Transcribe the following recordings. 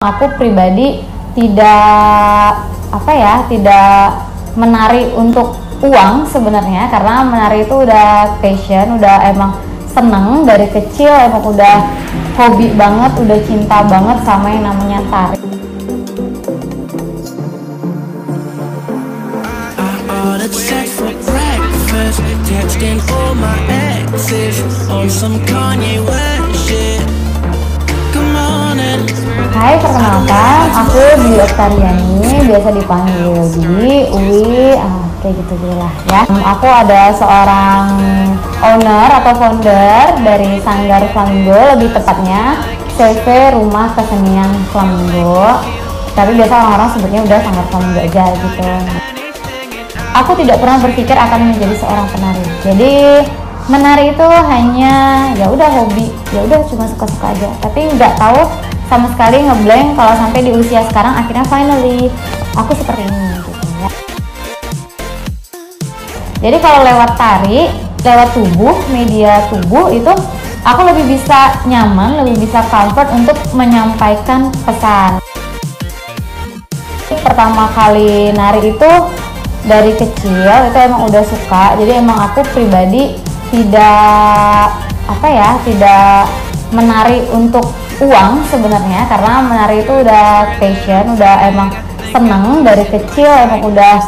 Aku pribadi tidak tidak menari untuk uang sebenarnya, karena menari itu udah passion, udah emang seneng dari kecil, emang udah hobi banget, udah cinta banget sama yang namanya tari. Hai, perkenalkan, aku Dwi Oktariani, biasa dipanggil Dwi, Uwi, kayak gitu lah ya. Aku ada seorang owner atau founder dari Sanggar Flamingo, lebih tepatnya CV Rumah Kesenian Flamingo. Tapi biasa orang-orang sebutnya udah Sanggar Flamingo aja gitu. Aku tidak pernah berpikir akan menjadi seorang penari. Jadi menari itu hanya ya udah hobi, ya udah cuma suka-suka aja. Tapi nggak tahu sama sekali ngeblank kalau sampai di usia sekarang akhirnya finally aku seperti ini gitu ya. Jadi kalau lewat tari, lewat tubuh, media tubuh itu aku lebih bisa nyaman, lebih bisa comfort untuk menyampaikan pesan. Pertama kali nari itu dari kecil itu emang udah suka. Jadi emang aku pribadi tidak tidak menari untuk uang sebenarnya, karena menari itu udah passion, udah emang seneng dari kecil, emang udah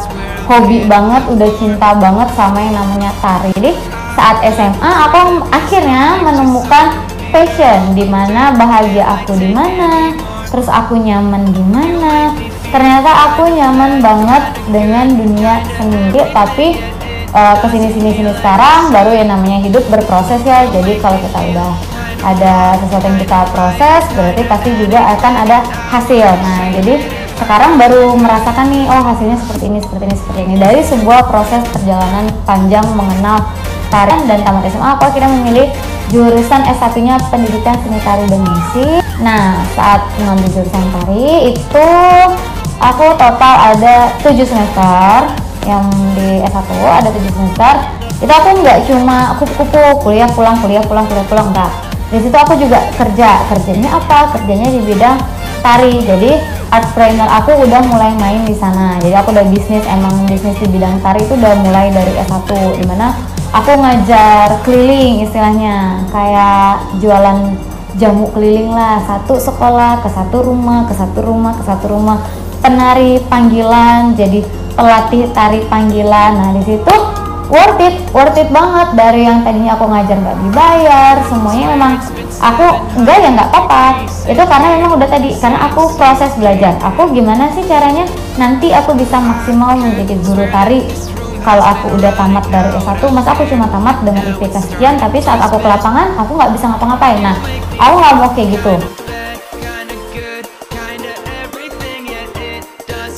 hobi banget, udah cinta banget sama yang namanya tari. Jadi saat SMA aku akhirnya menemukan passion, dimana bahagia aku di mana, terus aku nyaman di mana. Ternyata aku nyaman banget dengan dunia sendiri, tapi kesini sekarang baru yang namanya hidup berproses ya. Jadi kalau kita udah ada sesuatu yang kita proses, berarti pasti juga akan ada hasil. Nah, jadi sekarang baru merasakan nih, oh hasilnya seperti ini dari sebuah proses perjalanan panjang mengenal tari. Dan tamat SMA aku akhirnya memilih jurusan S1-nya Pendidikan Seni Tari dan Musik. Nah, saat mengambil jurusan tari itu aku total ada 7 semester. Yang di S1 ada 7 semester. Itu aku nggak cuma kupu-kupu kuliah pulang enggak. Di situ aku juga kerjanya apa? Kerjanya di bidang tari. Jadi artpreneur aku udah mulai main di sana. Jadi aku udah bisnis di bidang tari itu udah mulai dari S1, dimana aku ngajar keliling istilahnya, kayak jualan jamu keliling lah, satu sekolah ke satu rumah, penari panggilan, jadi pelatih tari panggilan. Nah di situ worth it banget. Dari yang tadinya aku ngajar nggak dibayar, semuanya memang aku nggak apa-apa. Itu karena memang udah tadi, karena aku proses belajar. Aku gimana sih caranya nanti aku bisa maksimal menjadi guru tari. Kalau aku udah tamat dari S1, mas aku cuma tamat dengan IPK sekian, tapi saat aku ke lapangan aku nggak bisa ngapa-ngapain. Nah aku nggak mau kayak gitu.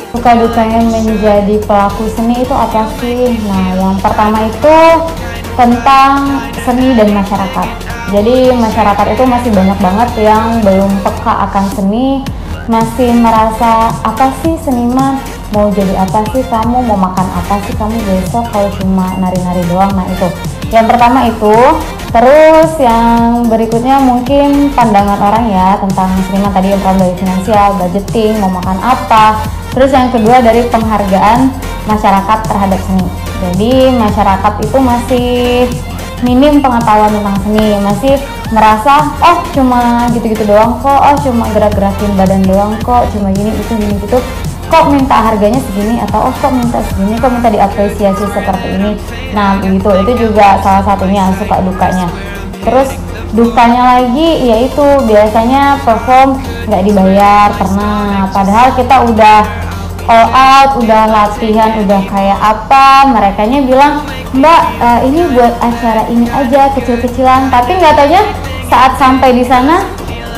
Suka dukanya menjadi pelaku seni itu apa sih? Nah, yang pertama itu tentang seni dan masyarakat. Jadi masyarakat itu masih banyak banget yang belum peka akan seni, masih merasa apa sih seniman, mau jadi apa sih kamu, mau makan apa sih kamu besok kalau cuma nari-nari doang. Nah itu yang pertama itu. Terus yang berikutnya mungkin pandangan orang ya tentang seniman, tadi yang dari finansial, budgeting, mau makan apa. Terus yang kedua dari penghargaan masyarakat terhadap seni. Jadi masyarakat itu masih minim pengetahuan tentang seni, masih merasa oh cuma gitu-gitu doang kok, oh cuma gerak-gerakin badan doang kok, cuma gini gitu, kok minta harganya segini, atau oh kok minta segini, kok minta diapresiasi seperti ini. Nah begitu, itu juga salah satunya suka dukanya. Terus dukanya lagi yaitu biasanya perform nggak dibayar pernah, padahal kita udah all out, udah latihan, udah kayak apa, merekanya bilang mbak ini buat acara ini aja kecil-kecilan, tapi nggak taunya saat sampai di sana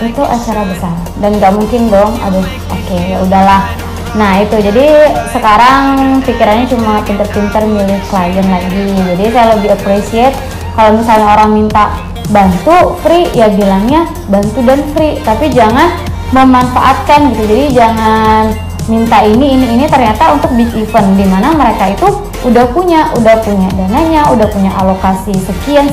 itu acara besar dan nggak mungkin dong. Aduh oke, ya udahlah. Nah itu, jadi sekarang pikirannya cuma pinter-pinter milih klien lagi. Jadi saya lebih appreciate kalau misalnya orang minta bantu free, ya bilangnya bantu dan free, tapi jangan memanfaatkan gitu. Jadi jangan minta ini ternyata untuk big event, dimana mereka itu udah punya dananya, udah punya alokasi sekian,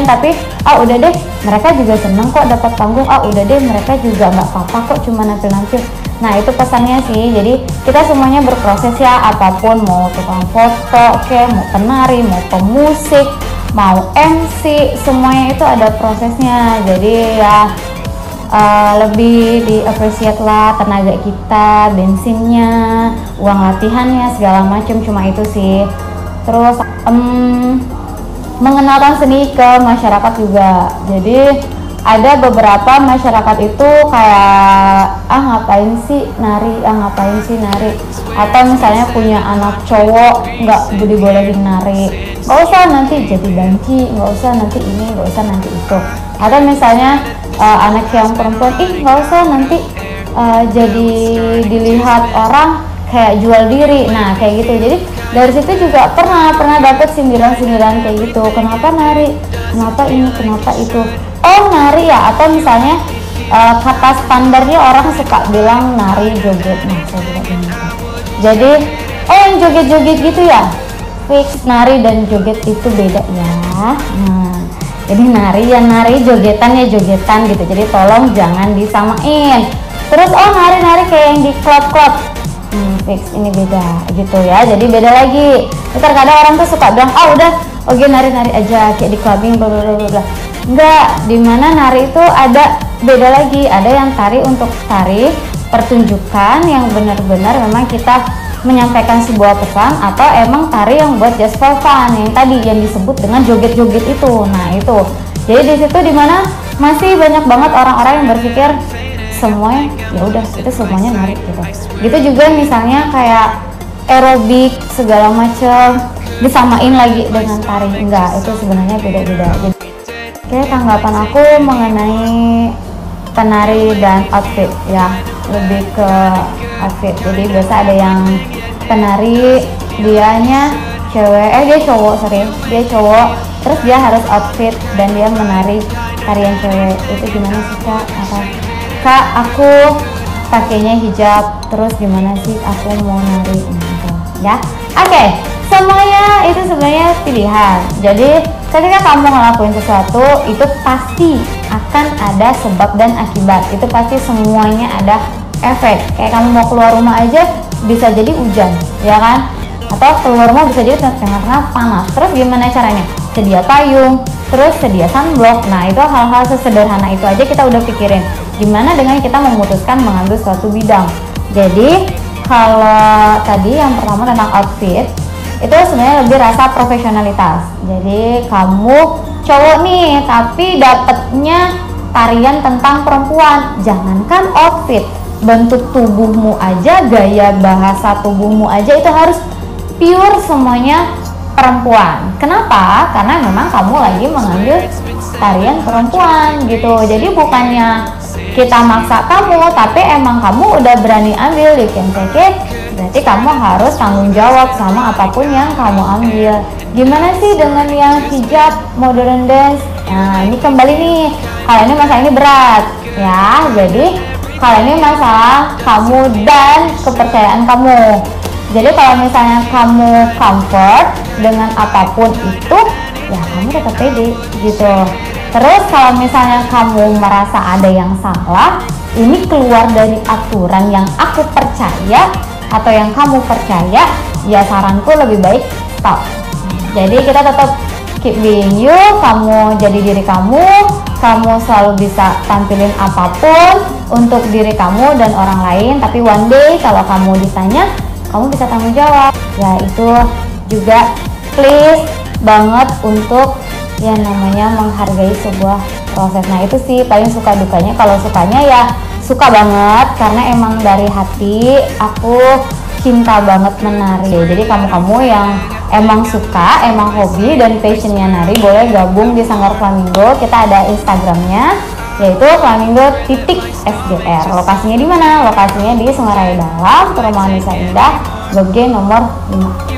tapi udah deh, mereka juga seneng kok dapat panggung, udah deh, mereka juga nggak apa-apa kok cuma nampil-nampil. Nah itu pesannya sih, jadi kita semuanya berproses ya, apapun, mau tukang foto, mau penari, mau pemusik, mau MC, semuanya itu ada prosesnya. Jadi ya lebih di-appreciate lah tenaga kita, bensinnya, uang latihannya, segala macam, cuma itu sih. Terus mengenalkan seni ke masyarakat juga. Jadi ada beberapa masyarakat itu kayak ngapain sih nari, atau misalnya punya anak cowok nggak dibolehin nari, nggak usah nanti jadi banci, nggak usah nanti ini, nggak usah nanti itu. Atau misalnya anak yang perempuan, nggak usah nanti jadi dilihat orang kayak jual diri. Nah kayak gitu. Jadi dari situ juga pernah dapet sindiran-sindiran kayak gitu, kenapa nari, kenapa ini, kenapa itu, nari ya. Atau misalnya kata standarnya orang suka bilang nari joget. Nah saya juga bingung. Jadi yang joget-joget gitu ya, fix nari dan joget itu beda ya. Nah jadi nari ya nari, jogetan ya jogetan gitu. Jadi tolong jangan disamain. Terus nari-nari kayak yang di klub-klub, fix ini beda gitu ya. Jadi beda lagi. Terkadang orang tuh suka bilang udah oke nari-nari aja kayak di clubbing bla bla bla. Enggak, dimana nari itu ada beda lagi. Ada yang tari untuk tari pertunjukan yang benar-benar memang kita menyampaikan sebuah pesan, atau emang tari yang buat just for fun yang tadi yang disebut dengan joget-joget itu. Nah itu, jadi di situ dimana masih banyak banget orang-orang yang berpikir semuanya ya udah itu semuanya nari gitu. Gitu juga misalnya kayak aerobik segala macam disamain lagi dengan tari, enggak, itu sebenarnya beda-beda. Oke, tanggapan aku mengenai penari dan outfit ya, lebih ke outfit. Jadi biasa ada yang penari dianya cewek, dia cowok, dia cowok, terus dia harus outfit dan dia menari tarian cewek. Itu gimana sih kak? Kak, aku pakainya hijab, terus gimana sih aku mau nari gitu ya. Oke, semuanya itu sebenarnya pilihan. Jadi ketika kamu ngelakuin sesuatu itu pasti akan ada sebab dan akibat. Itu pasti semuanya ada efek. Kayak kamu mau keluar rumah aja bisa jadi hujan, ya kan? Atau keluar rumah bisa jadi tengah-tengah panas. Terus gimana caranya? Sedia payung, terus sedia sunblock. Nah itu hal-hal sesederhana itu aja kita udah pikirin. Gimana dengan kita memutuskan mengambil suatu bidang. Jadi kalau tadi yang pertama tentang outfit, itu sebenarnya lebih rasa profesionalitas. Jadi kamu cowok nih tapi dapetnya tarian tentang perempuan, jangankan outfit, bentuk tubuhmu aja, gaya bahasa tubuhmu aja itu harus pure semuanya perempuan. Kenapa? Karena memang kamu lagi mengambil tarian perempuan gitu. Jadi bukannya kita maksa kamu, tapi emang kamu udah berani ambil, you can take it, berarti kamu harus tanggung jawab sama apapun yang kamu ambil. Gimana sih dengan yang hijab modern dance? Nah ini kembali nih, kalau ini masalah ini berat ya. Jadi kalau ini masalah kamu dan kepercayaan kamu. Jadi kalau misalnya kamu comfort dengan apapun itu, ya kamu tetap pede gitu. Terus kalau misalnya kamu merasa ada yang salah, ini keluar dari aturan yang aku percaya atau yang kamu percaya, ya saranku lebih baik stop. Jadi kita tetap keep being you, kamu jadi diri kamu selalu bisa tampilin apapun untuk diri kamu dan orang lain. Tapi one day kalau kamu ditanya, kamu bisa tanggung jawab. Ya itu juga please banget untuk yang namanya menghargai sebuah proses. Nah itu sih paling suka dukanya. Kalau sukanya ya suka banget karena emang dari hati aku cinta banget menari. Jadi kamu-kamu yang emang suka, emang hobi dan passionnya nari, boleh gabung di Sanggar Flamingo. Kita ada Instagramnya, yaitu flamingo.sgr. Lokasinya di mana? Lokasinya di Sungai Raya Dalam, Perumahan Desa Indah, Blok G nomor 5.